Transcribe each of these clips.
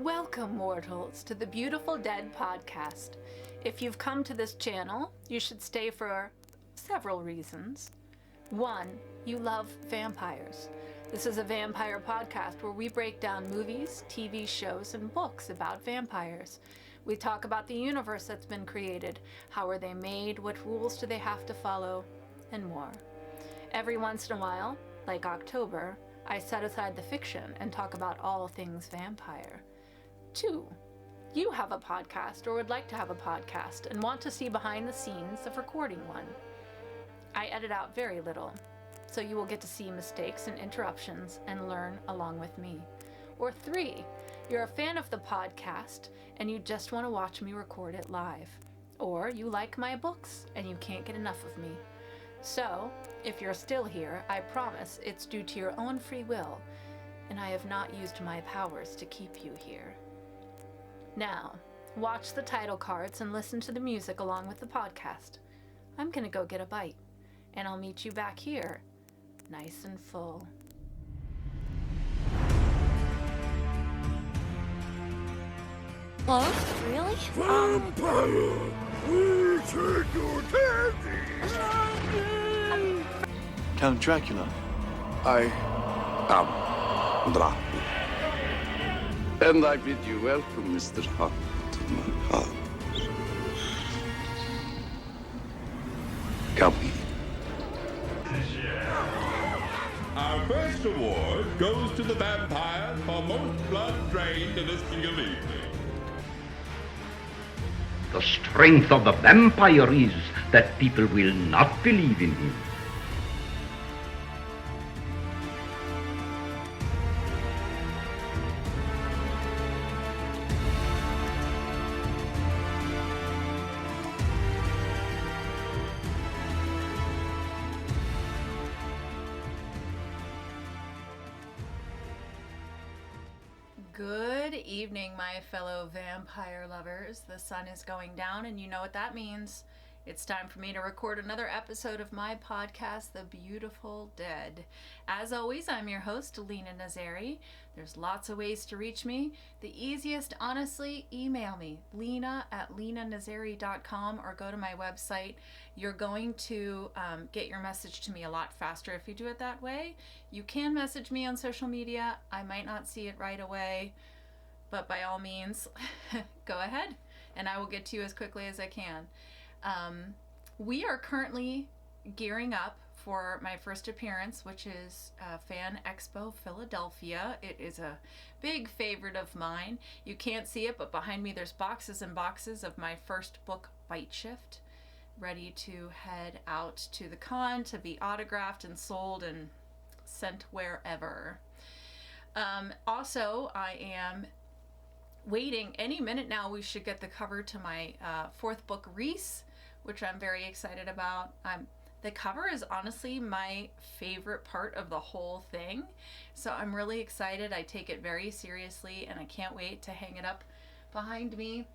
Welcome, mortals, to the Beautiful Dead podcast. If you've come to this channel, you should stay for several reasons. One, you love vampires. This is a vampire podcast where we break down movies, TV shows, and books about vampires. We talk about the universe that's been created, how are they made, what rules do they have to follow, and more. Every once in a while, like October, I set aside the fiction and talk about all things vampire. 2, you have a podcast or would like to have a podcast and want to see behind the scenes of recording one. I edit out very little, so you will get to see mistakes and interruptions and learn along with me. Or 3, you're a fan of the podcast and you just want to watch me record it live. Or you like my books and you can't get enough of me. So, if you're still here, I promise it's due to your own free will, and I have not used my powers to keep you here. Now, watch the title cards and listen to the music along with the podcast. I'm gonna go get a bite, and I'll meet you back here, nice and full. Hello? Really? Vampire! We take your candy! Count Dracula. I am Dracula. And I bid you welcome, Mr. Hunt, to my house. Come in. Our first award goes to the vampire for most blood drained in a single evening. The strength of the vampire is that people will not believe in him. Good evening, my fellow vampire lovers. The sun is going down, and you know what that means. It's time for me to record another episode of my podcast, The Beautiful Dead. As always, I'm your host, Lena. There's lots of ways to reach me. The easiest, honestly, email me, lena@lenanazari.com, or go to my website. You're going to get your message to me a lot faster if you do it that way. You can message me on social media. I might not see it right away, but by all means, go ahead, and I will get to you as quickly as I can. We are currently gearing up for my first appearance, which is Fan Expo Philadelphia. It is a big favorite of mine. You can't see it, but behind me there's boxes and boxes of my first book, Bite Shift, ready to head out to the con to be autographed and sold and sent wherever. Also, I am waiting any minute now. We should get the cover to my fourth book, Reese, which I'm very excited about. The cover is honestly my favorite part of the whole thing, so I'm really excited. I take it very seriously, and I can't wait to hang it up behind me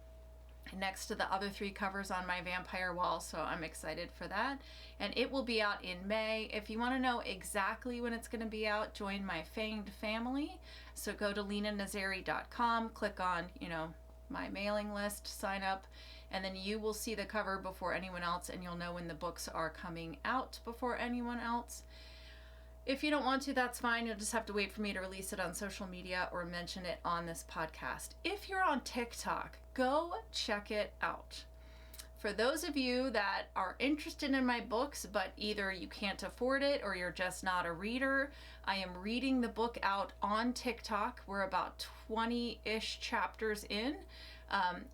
next to the other 3 covers on my vampire wall, so I'm excited for that. And it will be out in May. If you want to know exactly when it's going to be out, join my Fanged family. So go to lenanazari.com, click on, my mailing list, sign up, and then you will see the cover before anyone else, and you'll know when the books are coming out before anyone else. If you don't want to, that's fine. You'll just have to wait for me to release it on social media or mention it on this podcast. If you're on TikTok, go check it out. For those of you that are interested in my books, but either you can't afford it or you're just not a reader, I am reading the book out on TikTok. We're about 20-ish chapters in.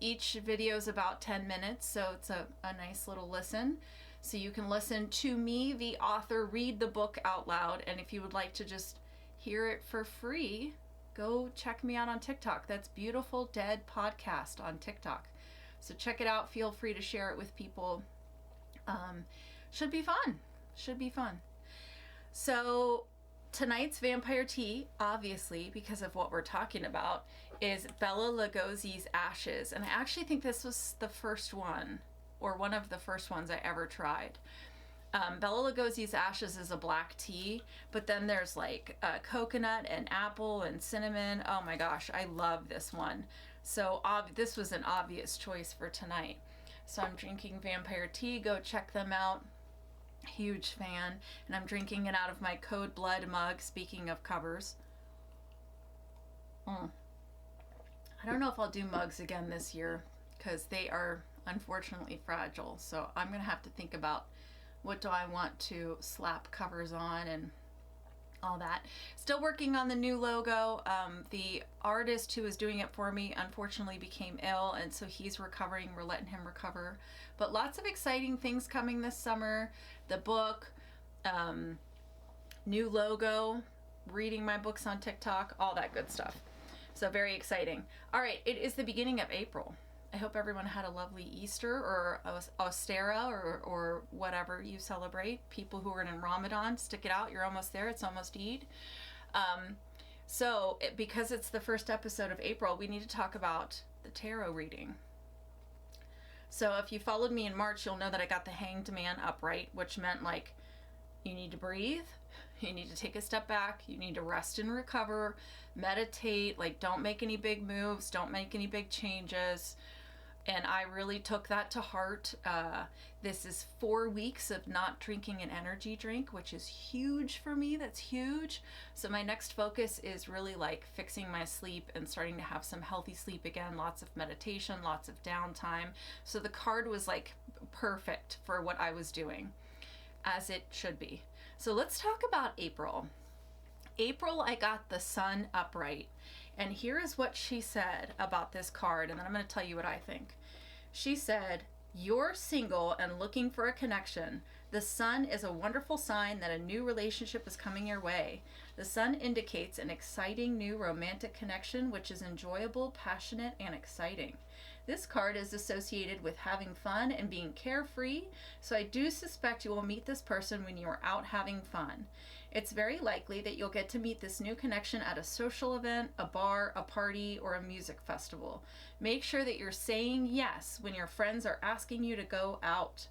Each video is about 10 minutes, so it's a nice little listen. So you can listen to me, the author, read the book out loud. And if you would like to just hear it for free, go check me out on TikTok. That's Beautiful Dead Podcast on TikTok. So check it out. Feel free to share it with people. Should be fun. So tonight's vampire tea, obviously, because of what we're talking about, is Bela Lugosi's Ashes. And I actually think this was the first one, or one of the first ones I ever tried. Bela Lugosi's Ashes is a black tea, but then there's like coconut and apple and cinnamon. Oh my gosh, I love this one. So this was an obvious choice for tonight. So I'm drinking Vampire Tea. Go check them out. Huge fan. And I'm drinking it out of my Code Blood mug, speaking of covers. I don't know if I'll do mugs again this year because they are unfortunately fragile. So I'm going to have to think about what do I want to slap covers on and all that. Still working on the new logo. The artist who was doing it for me unfortunately became ill, and so he's recovering. We're letting him recover. But lots of exciting things coming this summer. The book, new logo, reading my books on TikTok, all that good stuff. So very exciting. All right, it is the beginning of April. I hope everyone had a lovely Easter or Ostera or whatever you celebrate. People who are in Ramadan, stick it out. You're almost there. It's almost Eid. Because it's the first episode of April, we need to talk about the tarot reading. So if you followed me in March, you'll know that I got the Hanged Man upright, which meant like you need to breathe. You need to take a step back. You need to rest and recover, meditate, like don't make any big moves. Don't make any big changes. And I really took that to heart. This is 4 weeks of not drinking an energy drink, which is huge for me. That's huge. So my next focus is really like fixing my sleep and starting to have some healthy sleep again. Lots of meditation, lots of downtime. So the card was like perfect for what I was doing, as it should be. So let's talk about April. April, I got the Sun upright. And here is what she said about this card, and then I'm going to tell you what I think. She said, "You're single and looking for a connection. The Sun is a wonderful sign that a new relationship is coming your way. The Sun indicates an exciting new romantic connection, which is enjoyable, passionate, and exciting. This card is associated with having fun and being carefree, so I do suspect you will meet this person when you are out having fun. It's very likely that you'll get to meet this new connection at a social event, a bar, a party, or a music festival. Make sure that you're saying yes when your friends are asking you to go out.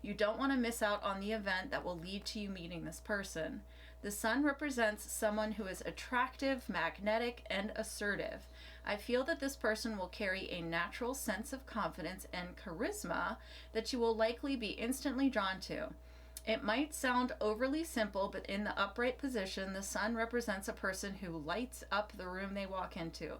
You don't want to miss out on the event that will lead to you meeting this person. The Sun represents someone who is attractive, magnetic, and assertive. I feel that this person will carry a natural sense of confidence and charisma that you will likely be instantly drawn to. It might sound overly simple, but in the upright position, the Sun represents a person who lights up the room they walk into.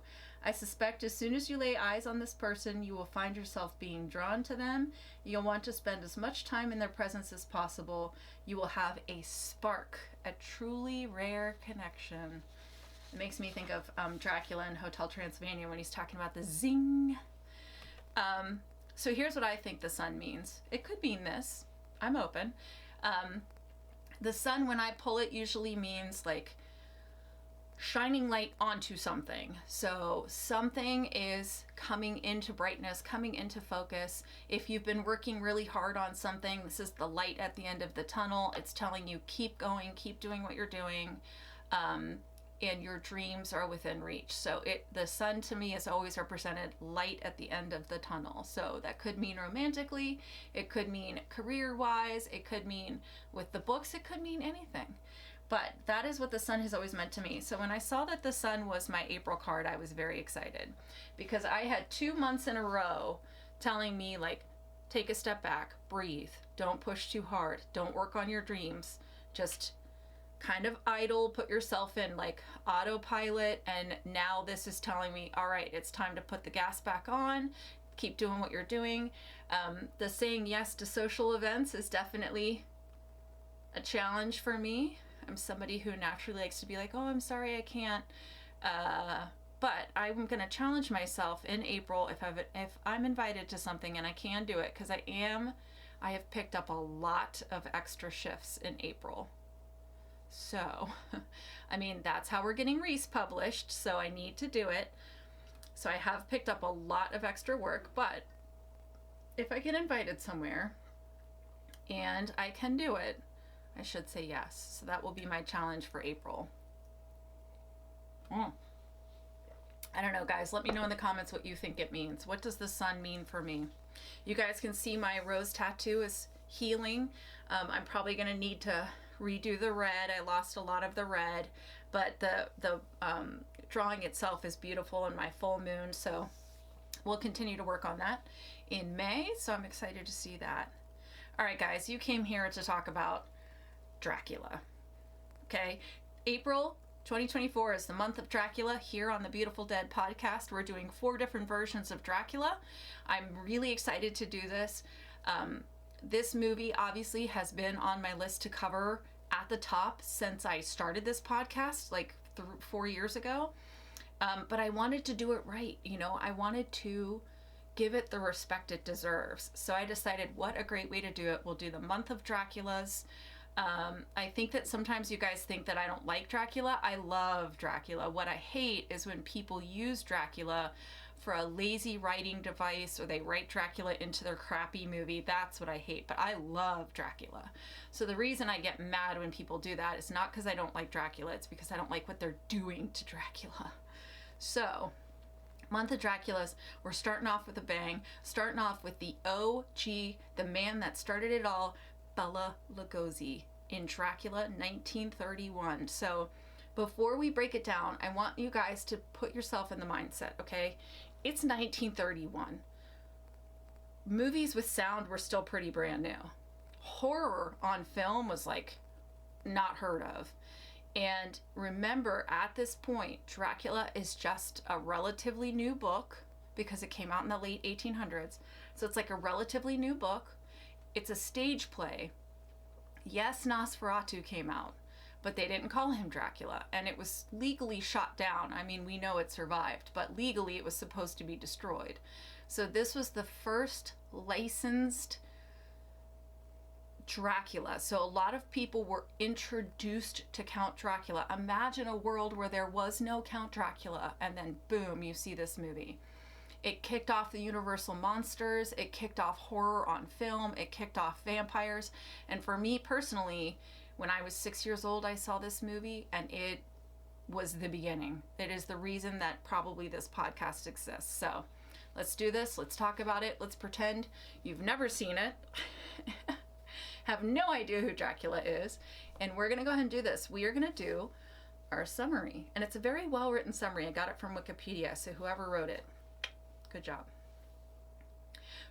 I suspect as soon as you lay eyes on this person, you will find yourself being drawn to them. You'll want to spend as much time in their presence as possible. You will have a spark, a truly rare connection." It makes me think of Dracula in Hotel Transylvania when he's talking about the zing. So here's what I think the Sun means. It could mean this. I'm open. The Sun, when I pull it, usually means like shining light onto something. So something is coming into brightness, coming into focus. If you've been working really hard on something, this is the light at the end of the tunnel. It's telling you keep going, keep doing what you're doing. And your dreams are within reach. So the Sun to me is always represented light at the end of the tunnel. So that could mean romantically, it could mean career-wise, it could mean with the books, it could mean anything. But that is what the Sun has always meant to me. So when I saw that the Sun was my April card, I was very excited because I had 2 months in a row telling me like, take a step back, breathe, don't push too hard, don't work on your dreams, just kind of idle, put yourself in like autopilot. And now this is telling me, all right, it's time to put the gas back on, keep doing what you're doing. The saying yes to social events is definitely a challenge for me. I'm somebody who naturally likes to be like, oh, I'm sorry, I can't. But I'm going to challenge myself in April if I'm invited to something and I can do it, because I have picked up a lot of extra shifts in April. So, I mean, that's how we're getting Reese published, so I need to do it. So I have picked up a lot of extra work, but if I get invited somewhere and I can do it, I should say yes. So that will be my challenge for April. I don't know, guys. Let me know in the comments what you think it means. What does the Sun mean for me? You guys can see my rose tattoo is healing. I'm probably going to need to redo the red. I lost a lot of the red, but the drawing itself is beautiful in my full moon, so we'll continue to work on that in May, so I'm excited to see that. All right, guys, you came here to talk about Dracula. Okay, April 2024 is the month of Dracula here on the Beautiful Dead podcast. We're doing 4 different versions of Dracula. I'm really excited to do this. This movie obviously has been on my list to cover at the top since I started this podcast like 4 years ago. But I wanted to do it right. You know, I wanted to give it the respect it deserves. So I decided what a great way to do it. We'll do the month of Draculas. I think that sometimes you guys think that I don't like Dracula. I love Dracula. What I hate is when people use Dracula for a lazy writing device, or they write Dracula into their crappy movie. That's what I hate. But I love Dracula. So the reason I get mad when people do that is not because I don't like Dracula. It's because I don't like what they're doing to Dracula. So, month of Draculas, we're starting off with a bang. Starting off with the OG, the man that started it all, Bela Lugosi in Dracula 1931. So before we break it down, I want you guys to put yourself in the mindset, okay? It's 1931. Movies with sound were still pretty brand new. Horror on film was like not heard of. And remember, at this point, Dracula is just a relatively new book because it came out in the late 1800s. So it's like a relatively new book. It's a stage play. Yes, Nosferatu came out, but they didn't call him Dracula, and it was legally shot down. I mean, we know it survived, but legally it was supposed to be destroyed. So this was the first licensed Dracula. So a lot of people were introduced to Count Dracula. Imagine a world where there was no Count Dracula, and then boom, you see this movie. It kicked off the Universal monsters, it kicked off horror on film, it kicked off vampires. And for me personally, when I was 6 years old, I saw this movie, and it was the beginning. It is the reason that probably this podcast exists. So let's do this, let's talk about it, let's pretend you've never seen it, have no idea who Dracula is, and we're gonna go ahead and do this. We are gonna do our summary, and it's a very well written summary. I got it from Wikipedia, so whoever wrote it, good job.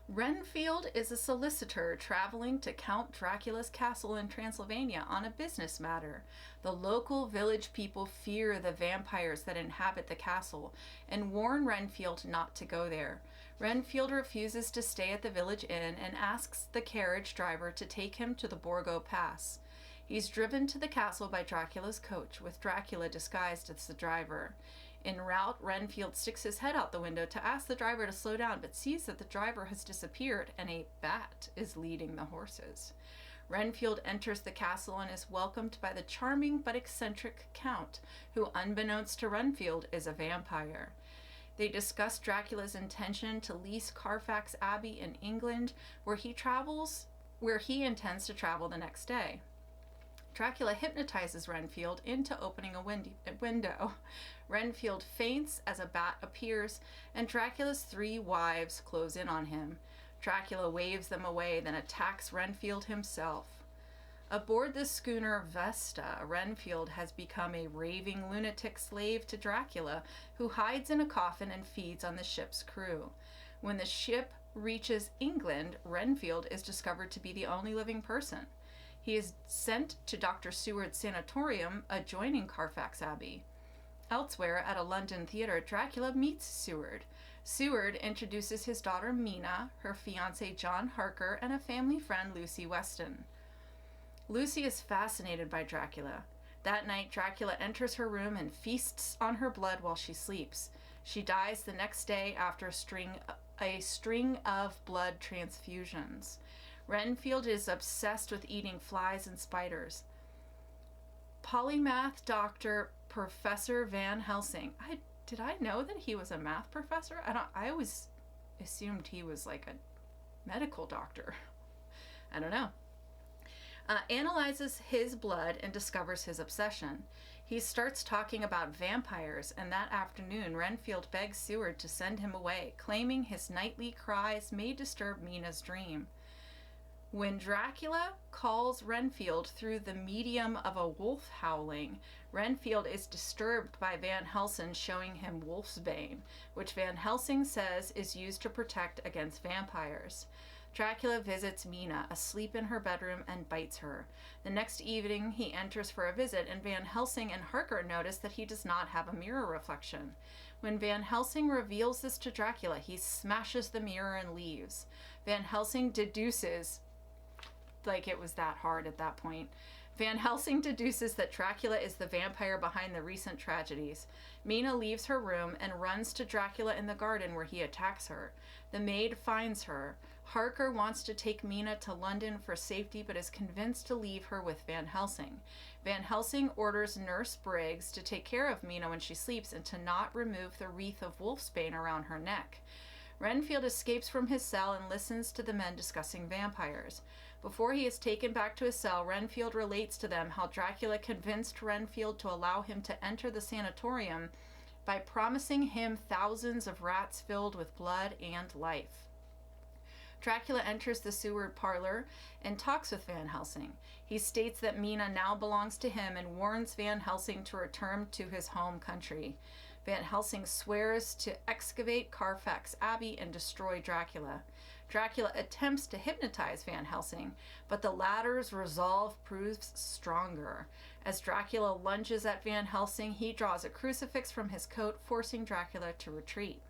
Renfield is a solicitor traveling to Count Dracula's castle in Transylvania on a business matter. The local village people fear the vampires that inhabit the castle and warn Renfield not to go there. Renfield refuses to stay at the village inn and asks the carriage driver to take him to the Borgo Pass. He's driven to the castle by Dracula's coach, with Dracula disguised as the driver. En route, Renfield sticks his head out the window to ask the driver to slow down, but sees that the driver has disappeared and a bat is leading the horses. Renfield enters the castle and is welcomed by the charming but eccentric Count, who, unbeknownst to Renfield, is a vampire. They discuss Dracula's intention to lease Carfax Abbey in England, where he intends to travel the next day. Dracula hypnotizes Renfield into opening a window. Renfield faints as a bat appears, and Dracula's 3 wives close in on him. Dracula waves them away, then attacks Renfield himself. Aboard the schooner Vesta, Renfield has become a raving lunatic slave to Dracula, who hides in a coffin and feeds on the ship's crew. When the ship reaches England, Renfield is discovered to be the only living person. He is sent to Dr. Seward's sanatorium adjoining Carfax Abbey. Elsewhere, at a London theater, Dracula meets Seward. Seward introduces his daughter Mina, her fiancé John Harker, and a family friend Lucy Weston. Lucy is fascinated by Dracula. That night, Dracula enters her room and feasts on her blood while she sleeps. She dies the next day after a string of blood transfusions. Renfield is obsessed with eating flies and spiders. Polymath Dr. Professor Van Helsing. Did I know that he was a math professor? I always assumed he was like a medical doctor. I don't know. Analyzes his blood and discovers his obsession. He starts talking about vampires, and that afternoon Renfield begs Seward to send him away, claiming his nightly cries may disturb Mina's dream. When Dracula calls Renfield through the medium of a wolf howling, Renfield is disturbed by Van Helsing showing him wolfsbane, which Van Helsing says is used to protect against vampires. Dracula visits Mina, asleep in her bedroom, and bites her. The next evening, he enters for a visit, and Van Helsing and Harker notice that he does not have a mirror reflection. When Van Helsing reveals this to Dracula, he smashes the mirror and leaves. Van Helsing deduces, like it was that hard at that point, Van Helsing deduces that Dracula is the vampire behind the recent tragedies. Mina leaves her room and runs to Dracula in the garden where he attacks her. The maid finds her. Harker wants to take Mina to London for safety but is convinced to leave her with Van Helsing. Van Helsing orders Nurse Briggs to take care of Mina when she sleeps and to not remove the wreath of wolfsbane around her neck. Renfield escapes from his cell and listens to the men discussing vampires. Before he is taken back to his cell, Renfield relates to them how Dracula convinced Renfield to allow him to enter the sanatorium by promising him thousands of rats filled with blood and life. Dracula enters the sewer parlor and talks with Van Helsing. He states that Mina now belongs to him and warns Van Helsing to return to his home country. Van Helsing swears to excavate Carfax Abbey and destroy Dracula. Dracula attempts to hypnotize Van Helsing, but the latter's resolve proves stronger. As Dracula lunges at Van Helsing, he draws a crucifix from his coat, forcing Dracula to retreat.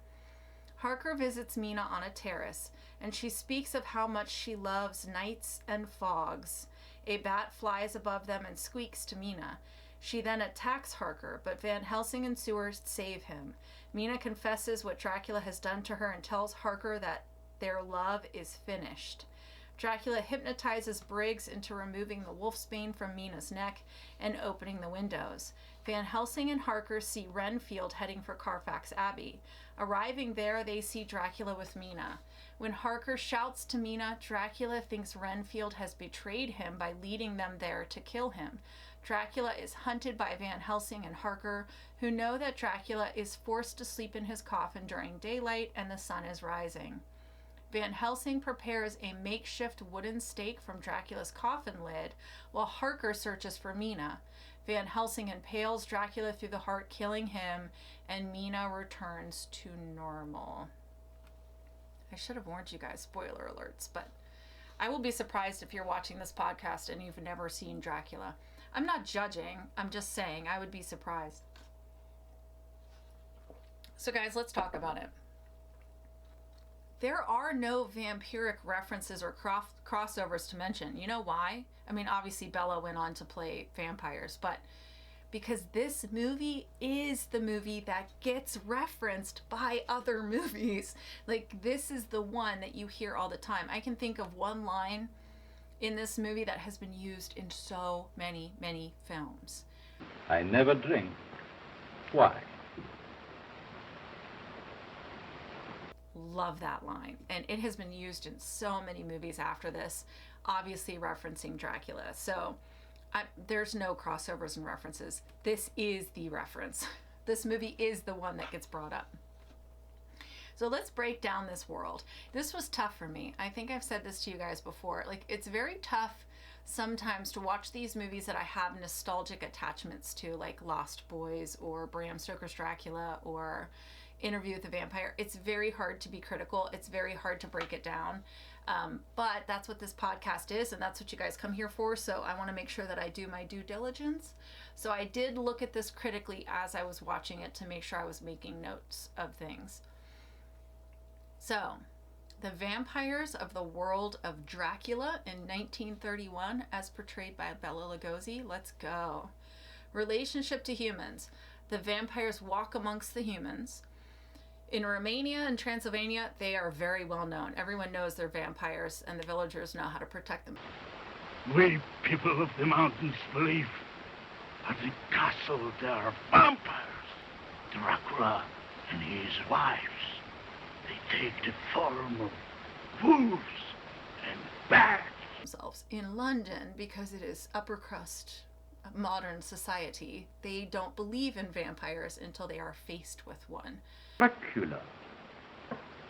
Harker visits Mina on a terrace, and she speaks of how much she loves nights and fogs. A bat flies above them and squeaks to Mina. She then attacks Harker, but Van Helsing and Seward save him. Mina confesses what Dracula has done to her and tells Harker that their love is finished. Dracula hypnotizes Briggs into removing the wolfsbane from Mina's neck and opening the windows. Van Helsing and Harker see Renfield heading for Carfax Abbey. Arriving there, they see Dracula with Mina. When Harker shouts to Mina, Dracula thinks Renfield has betrayed him by leading them there to kill him. Dracula is hunted by Van Helsing and Harker, who know that Dracula is forced to sleep in his coffin during daylight and the sun is rising. Van Helsing prepares a makeshift wooden stake from Dracula's coffin lid, while Harker searches for Mina. Van Helsing impales Dracula through the heart, killing him, and Mina returns to normal. I should have warned you guys, spoiler alerts, but I will be surprised if you're watching this podcast and you've never seen Dracula. I'm not judging, I'm just saying I would be surprised. So guys, let's talk about it. There are no vampiric references or crossovers to mention. You know why? I mean, obviously Bela went on to play vampires, but because this movie is the movie that gets referenced by other movies. Like, this is the one that you hear all the time. I can think of one line in this movie that has been used in so many, many films. I never drink. Why? Love that line. And it has been used in so many movies after this, obviously referencing Dracula. So there's no crossovers and references. This is the reference. This movie is the one that gets brought up. So let's break down this world. This was tough for me. I think I've said this to you guys before. Like, it's very tough sometimes to watch these movies that I have nostalgic attachments to, like Lost Boys or Bram Stoker's Dracula or Interview with the Vampire. It's very hard to be critical. It's very hard to break it down. But that's what this podcast is, and that's what you guys come here for. So I want to make sure that I do my due diligence. So I did look at this critically as I was watching it to make sure I was making notes of things. So, the vampires of the world of Dracula in 1931 as portrayed by Bela Lugosi. Let's go. Relationship to humans. The vampires walk amongst the humans. In Romania and Transylvania, they are very well known. Everyone knows they're vampires, and the villagers know how to protect them. We people of the mountains believe at the castle there are vampires. Dracula and his wives. They take the form of wolves and bats. Themselves in London, because it is upper crust modern society, they don't believe in vampires until they are faced with one. Dracula?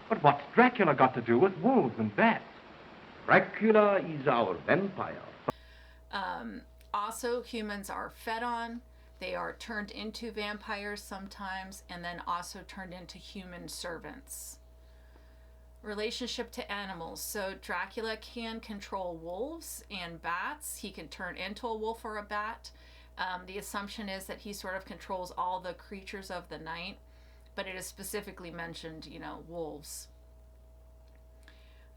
But what's Dracula got to do with wolves and bats? Dracula is our vampire. Also, humans are fed on. They are turned into vampires sometimes, and then also turned into human servants. Relationship to animals. So Dracula can control wolves and bats. He can turn into a wolf or a bat. The assumption is that he sort of controls all the creatures of the night, but it is specifically mentioned, wolves.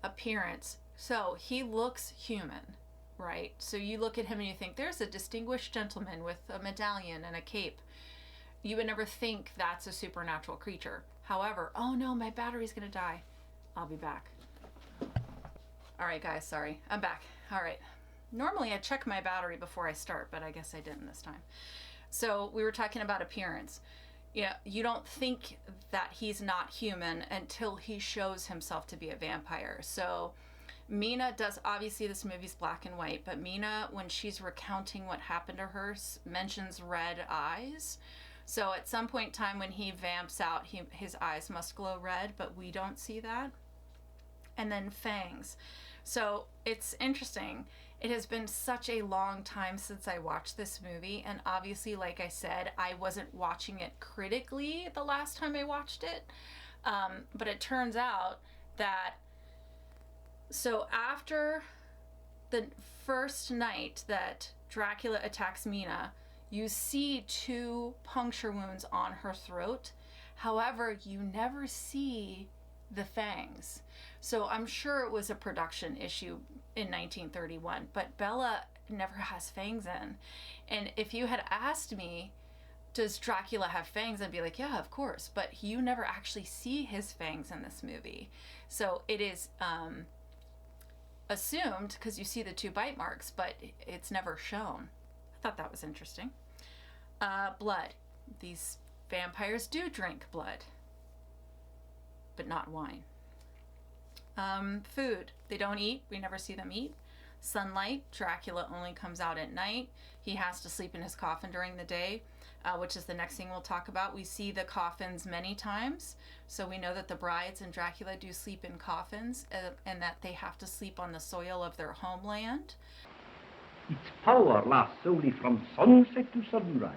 Appearance. So he looks human, right? So you look at him and you think, there's a distinguished gentleman with a medallion and a cape. You would never think that's a supernatural creature. However, oh no, my battery's gonna die. I'll be back. All right, guys, sorry. I'm back. All right. Normally I check my battery before I start, but I guess I didn't this time. So we were talking about appearance. Yeah, you don't think that he's not human until he shows himself to be a vampire. So Mina does, obviously this movie's black and white, but Mina, when she's recounting what happened to her, mentions red eyes. So at some point in time when he vamps out, his eyes must glow red, but we don't see that. And then fangs. So it's interesting. It has been such a long time since I watched this movie, and obviously, like I said, I wasn't watching it critically the last time I watched it. But it turns out that, so after the first night that Dracula attacks Mina, you see 2 puncture wounds on her throat. However, you never see the fangs. So I'm sure it was a production issue in 1931, but Bela never has fangs in. And if you had asked me, does Dracula have fangs? I'd be like, yeah, of course. But you never actually see his fangs in this movie. So it is assumed, because you see the 2 bite marks, but it's never shown. I thought that was interesting. Blood. These vampires do drink blood, but not wine. Food. They don't eat. We never see them eat. Sunlight. Dracula only comes out at night. He has to sleep in his coffin during the day, which is the next thing we'll talk about. We see the coffins many times, so we know that the brides in Dracula do sleep in coffins, and that they have to sleep on the soil of their homeland. Its power lasts only from sunset to sunrise.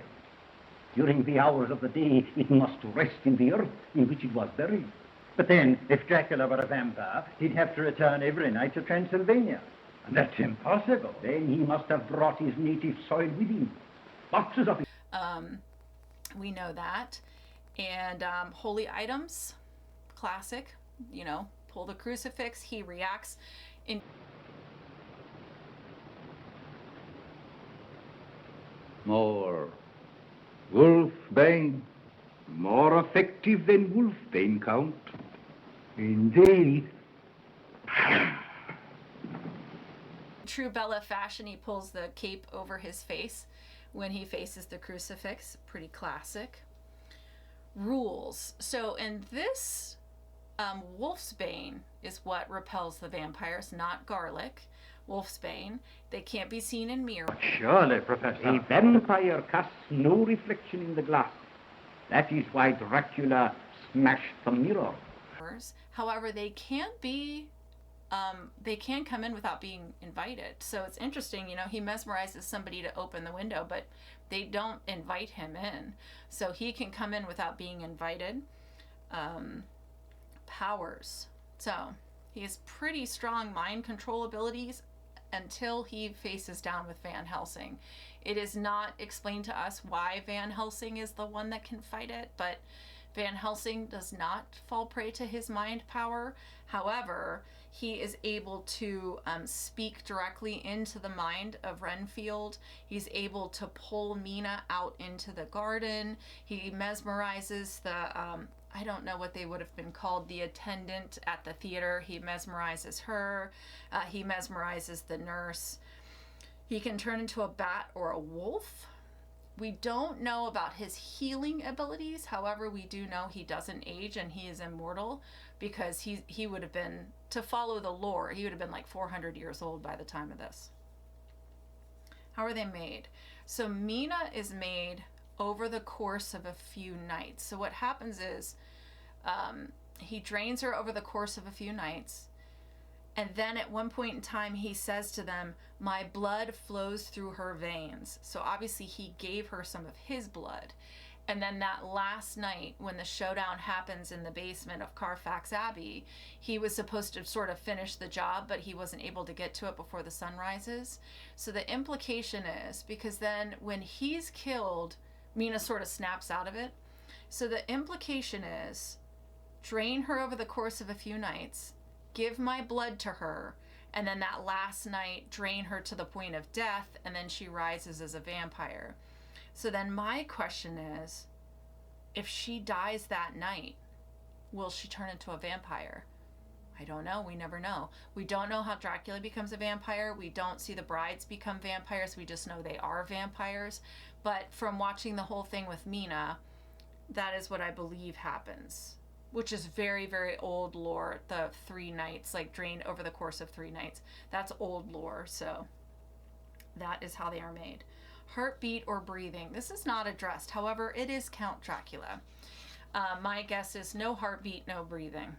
During the hours of the day, it must rest in the earth in which it was buried. But then, if Dracula were a vampire, he'd have to return every night to Transylvania. And that's impossible. Then he must have brought his native soil with him. Boxes of it. We know that. And holy items, classic, pull the crucifix, he reacts in. More Wolfbane. More effective than Wolfbane, Count. Indeed. True Bela fashion, he pulls the cape over his face when he faces the crucifix. Pretty classic. Rules. So in this, Wolfsbane is what repels the vampires, not garlic. Wolfsbane. They can't be seen in mirrors. Surely, Professor. A vampire casts no reflection in the glass. That is why Dracula smashed the mirror. However, they can come in without being invited. So it's interesting, he mesmerizes somebody to open the window, but they don't invite him in. So he can come in without being invited. Powers. So he has pretty strong mind control abilities until he faces down with Van Helsing. It is not explained to us why Van Helsing is the one that can fight it, but Van Helsing does not fall prey to his mind power. However, he is able to speak directly into the mind of Renfield. He's able to pull Mina out into the garden. He mesmerizes the, I don't know what they would have been called, the attendant at the theater. He mesmerizes her. He mesmerizes the nurse. He can turn into a bat or a wolf. We don't know about his healing abilities. However, we do know he doesn't age and he is immortal, because he would have been, to follow the lore, he would have been like 400 years old by the time of this. How are they made? So Mina is made over the course of a few nights. So what happens is he drains her over the course of a few nights, And then at one point in time, he says to them, my blood flows through her veins. So obviously he gave her some of his blood. And then that last night when the showdown happens in the basement of Carfax Abbey, he was supposed to sort of finish the job, but he wasn't able to get to it before the sun rises. So the implication is, because then when he's killed, Mina sort of snaps out of it. So the implication is, drain her over the course of a few nights, give my blood to her, and then that last night drain her to the point of death, and then she rises as a vampire. So then my question is, if she dies that night, will she turn into a vampire? I don't know. We never know. We don't know how Dracula becomes a vampire. We don't see the brides become vampires. We just know they are vampires. But from watching the whole thing with Mina, that is what I believe happens, which is very, very old lore. The 3 nights, like drained over the course of 3 nights. That's old lore. So that is how they are made. Heartbeat or breathing. This is not addressed. However, it is Count Dracula. My guess is no heartbeat, no breathing.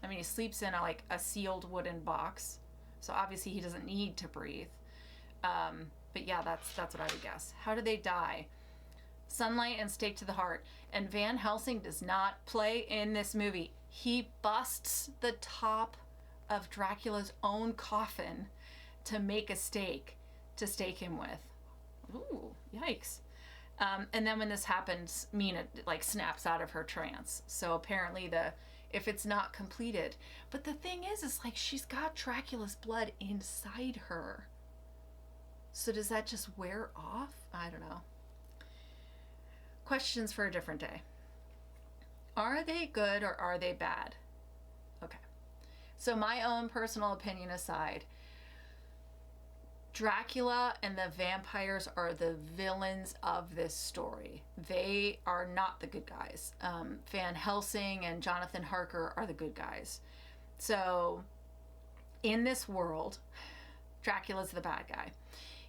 I mean, he sleeps in a sealed wooden box, so obviously he doesn't need to breathe. But yeah, that's what I would guess. How do they die? Sunlight and stake to the heart. And Van Helsing does not play in this movie. He busts the top of Dracula's own coffin to make a stake to stake him with. Ooh, yikes. And then when this happens, Mina snaps out of her trance. So apparently if it's not completed. But the thing is she's got Dracula's blood inside her. So does that just wear off? I don't know. Questions for a different day. Are they good or are they bad? Okay. So my own personal opinion aside, Dracula and the vampires are the villains of this story. They are not the good guys. Van Helsing and Jonathan Harker are the good guys. So in this world, Dracula's the bad guy.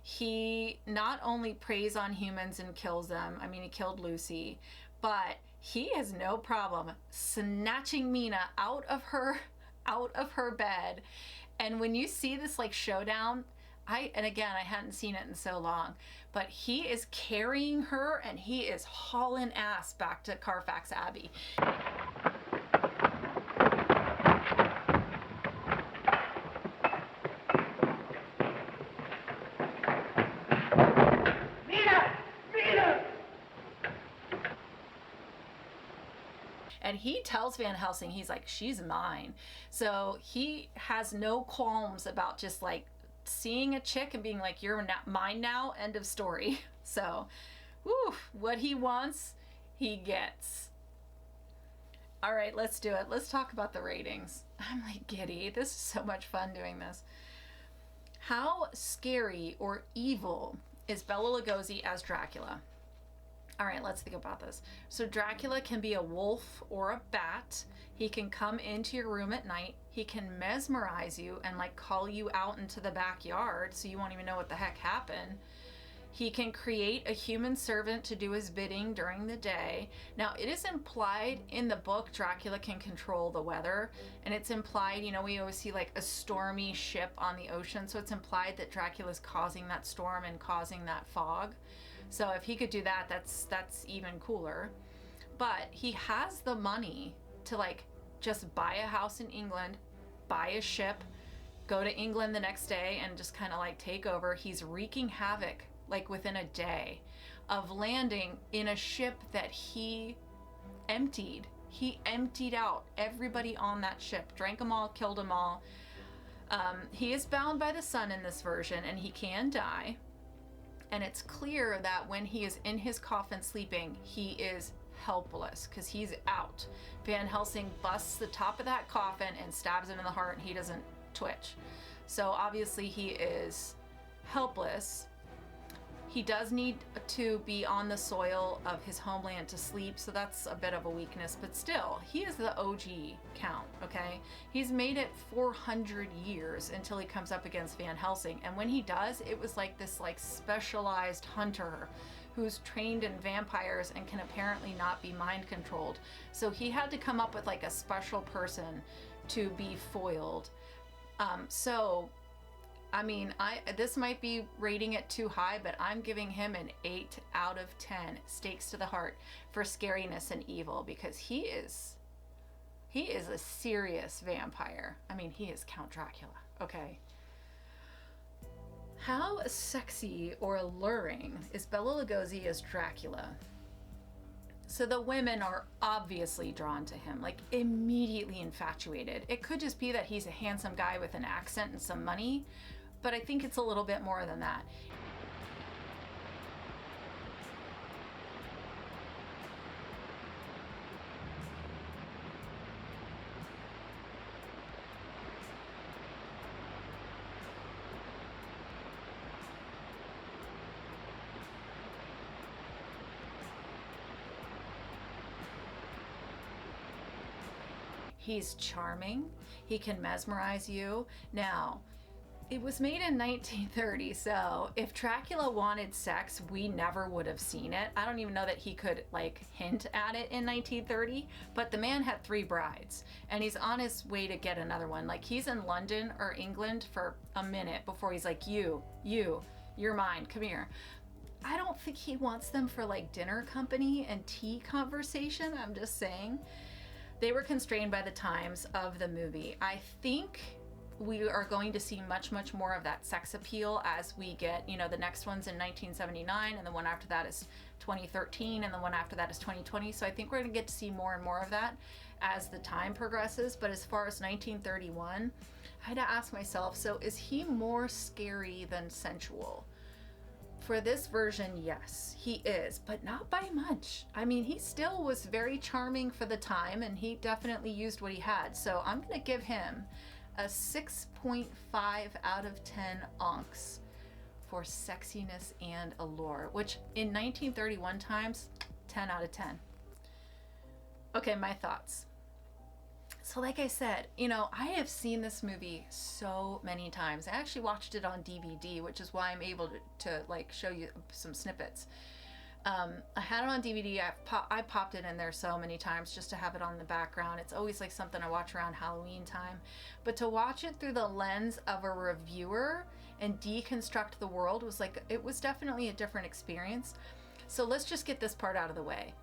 He not only preys on humans and kills them, I mean, he killed Lucy, but he has no problem snatching Mina out of her bed. And when you see this showdown, and again, I hadn't seen it in so long, but he is carrying her and he is hauling ass back to Carfax Abbey. And he tells Van Helsing, he's like, she's mine. So he has no qualms about just seeing a chick and being like, you're mine now, end of story. So, what he wants, he gets. All right, let's do it. Let's talk about the ratings. I'm giddy. This is so much fun doing this. How scary or evil is Bela Lugosi as Dracula? All right, let's think about this. So Dracula can be a wolf or a bat. He can come into your room at night. He can mesmerize you and call you out into the backyard so you won't even know what the heck happened. He can create a human servant to do his bidding during the day. Now, it is implied in the book Dracula can control the weather, and it's implied, we always see a stormy ship on the ocean, so it's implied that Dracula's causing that storm and causing that fog. So if he could do that, that's even cooler. But he has the money to just buy a house in England, buy a ship, go to England the next day and just kind of take over. He's wreaking havoc within a day of landing in a ship that he emptied. He emptied out everybody on that ship, drank them all, killed them all. He is bound by the sun in this version and he can die. And it's clear that when he is in his coffin sleeping, he is helpless because he's out. Van Helsing busts the top of that coffin and stabs him in the heart and he doesn't twitch. So obviously he is helpless. He does need to be on the soil of his homeland to sleep, so that's a bit of a weakness, but still, he is the OG Count, okay? He's made it 400 years until he comes up against Van Helsing, and when he does, it was this specialized hunter who's trained in vampires and can apparently not be mind controlled. So he had to come up with a special person to be foiled. So, I mean, this might be rating it too high, but I'm giving him an 8 out of 10, stakes to the heart, for scariness and evil, because he is a serious vampire. I mean, he is Count Dracula, okay? How sexy or alluring is Bela Lugosi as Dracula? So the women are obviously drawn to him, like immediately infatuated. It could just be that he's a handsome guy with an accent and some money, but I think it's a little bit more than that. He's charming. He can mesmerize you. Now, it was made in 1930, so if Dracula wanted sex, we never would have seen it. I don't even know that he could like hint at it in 1930, but the man had 3 brides and he's on his way to get another one. Like, he's in London or England for a minute before he's like, you're mine, come here. I don't think he wants them for like dinner company and tea conversation. I'm just saying. They were constrained by the times of the movie. I think we are going to see much, much more of that sex appeal as we get, you know, the next one's in 1979, and the one after that is 2013, and the one after that is 2020. So I think we're gonna get to see more and more of that as the time progresses. But as far as 1931, I had to ask myself, so is he more scary than sensual? For this version, yes, he is, but not by much. I mean, he still was very charming for the time, and he definitely used what he had. So I'm gonna give him a 6.5 out of 10 onks for sexiness and allure, which in 1931 times, 10 out of 10. Okay, my thoughts. So like I said, you know, I have seen this movie so many times. I actually watched it on DVD, which is why I'm able to like show you some snippets. I had it on DVD. I popped it in there so many times just to have it on the background. It's always like something I watch around Halloween time. But to watch it through the lens of a reviewer and deconstruct the world was like, it was definitely a different experience. So let's just get this part out of the way.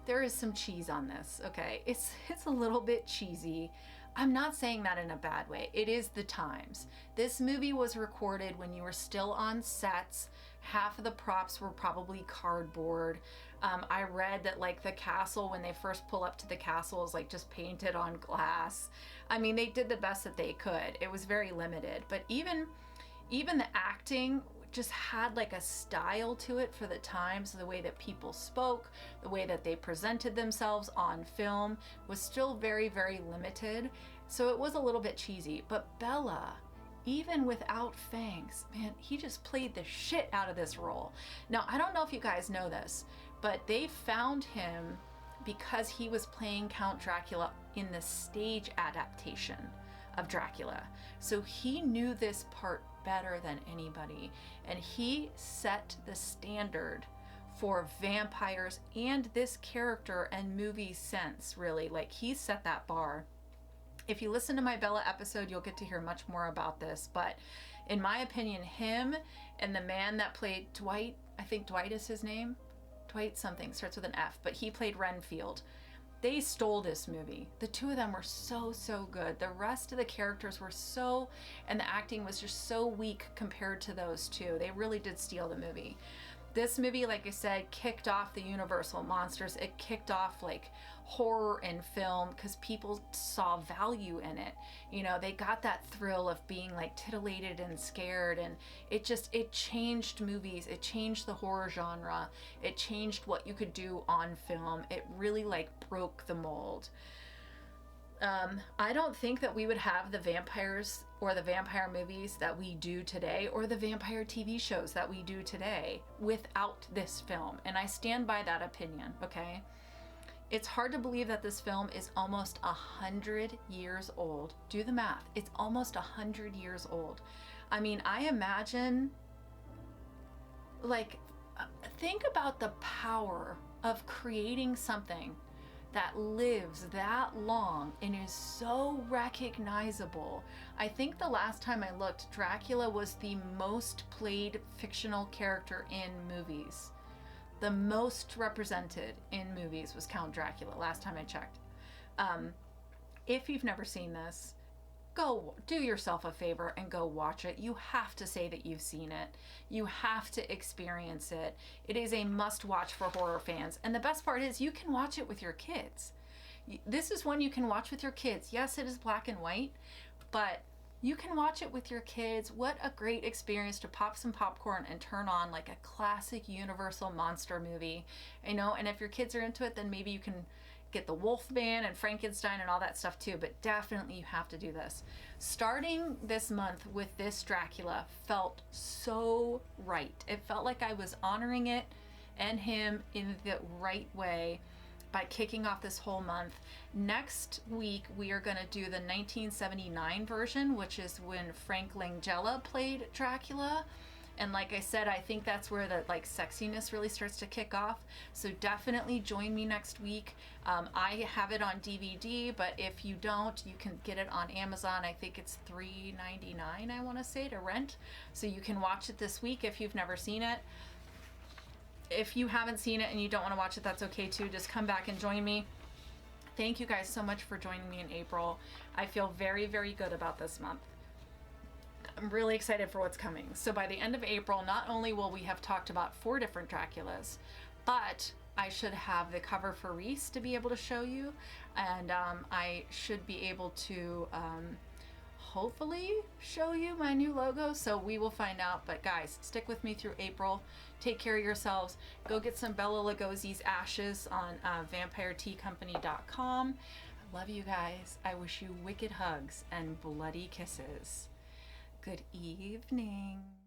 There is some cheese on this, okay? It's a little bit cheesy. I'm not saying that in a bad way. It is the times. This movie was recorded when you were still on sets. Half of the props were probably cardboard. I read that like the castle, when they first pull up to the castle, is like just painted on glass. I mean, they did the best that they could. It was very limited, but even the acting just had like a style to it for the times. The way that people spoke, the way that they presented themselves on film was still very, very limited. So it was a little bit cheesy. But Bela, even without fangs, man, he just played the shit out of this role. Now, I don't know if you guys know this, but they found him because he was playing Count Dracula in the stage adaptation of Dracula. So he knew this part better than anybody, and he set the standard for vampires and this character and movie sense, really. Like, he set that bar. If you listen to my Bela episode, you'll get to hear much more about this, but in my opinion, him and the man that played Dwight, I think Dwight is his name, Dwight something, starts with an F, but he played Renfield. They stole this movie. The two of them were so, so good. The rest of the characters were so, and the acting was just so weak compared to those two. They really did steal the movie. This movie, like I said, kicked off the Universal monsters. It kicked off like horror in film because people saw value in it. You know, they got that thrill of being like titillated and scared, and it changed movies. It changed the horror genre. It changed what you could do on film. It really like broke the mold. I don't think that we would have the vampires or the vampire movies that we do today, or the vampire TV shows that we do today, without this film. And I stand by that opinion, okay? It's hard to believe that this film is almost 100 years old. Do the math. It's almost 100 years old. I mean, I imagine, like, think about the power of creating something that lives that long and is so recognizable. I think the last time I looked, Dracula was the most played fictional character in movies. The most represented in movies was Count Dracula, last time I checked. If you've never seen this, go do yourself a favor and go watch it. You have to say that you've seen it. You have to experience it. It is a must watch for horror fans. And the best part is you can watch it with your kids. This is one you can watch with your kids. Yes, it is black and white, but you can watch it with your kids. What a great experience to pop some popcorn and turn on like a classic Universal monster movie. You know, and if your kids are into it, then maybe you can get the Wolfman and Frankenstein and all that stuff too, but definitely you have to do this. Starting this month with this Dracula felt so right. It felt like I was honoring it and him in the right way by kicking off this whole month. Next week, we are going to do the 1979 version, which is when Frank Langella played Dracula. And like I said, I think that's where the like sexiness really starts to kick off. So definitely join me next week. I have it on DVD, but if you don't, you can get it on Amazon. I think it's $3.99, I want to say, to rent. So you can watch it this week if you've never seen it. If you haven't seen it and you don't want to watch it, that's okay too. Just come back and join me. Thank you guys so much for joining me in April. I feel very, very good about this month. I'm really excited for what's coming. So by the end of April, not only will we have talked about 4 different Draculas, but I should have the cover for Reese to be able to show you. And I should be able to hopefully show you my new logo. So we will find out. But guys, stick with me through April. Take care of yourselves. Go get some Bela Lugosi's ashes on vampireteacompany.com. I love you guys. I wish you wicked hugs and bloody kisses. Good evening.